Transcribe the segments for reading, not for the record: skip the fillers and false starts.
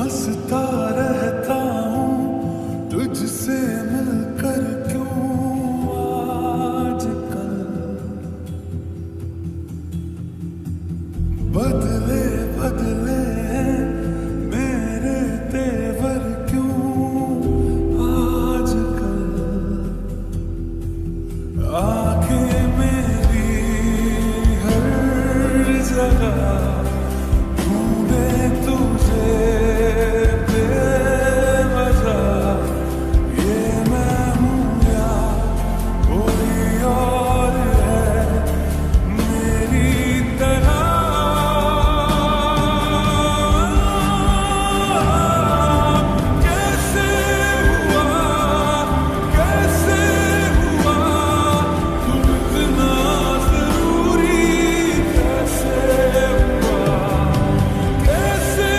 हंसता रहता हूँ तुझसे मिलकर क्यों आजकल बदले बदले मेरे तेवर क्यों आजकल आंखें मेरी हर जगह ढूंढे तुझे बेवजह ये मैं हूँ या कोई और है मेरी तरह कैसे हुआ तुम इतना जरूरी कैसे हुआ कैसे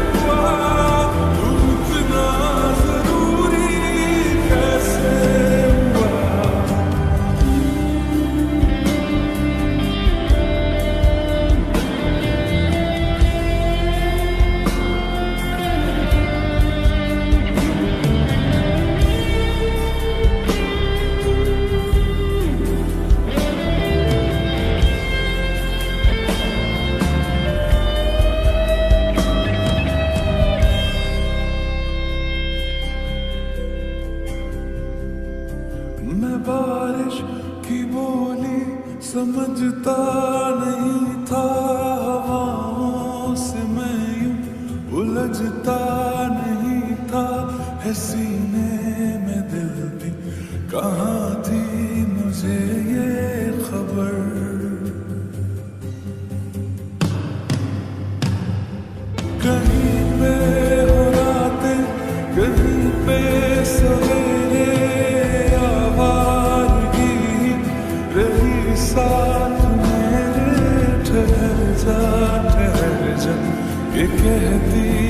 हुआ तुम इतना जरूरी कैसे हुआ मैं बारिश की बोली समझता नहीं था हवाओं से मैं यूं उलझता नहीं था है सीने में दिल भी कहाँ थी मुझे ये खबर कहीं पे हो रातें कहीं पे सवेरे आवारगी रही साथ मेरे ठहर जा ये कहती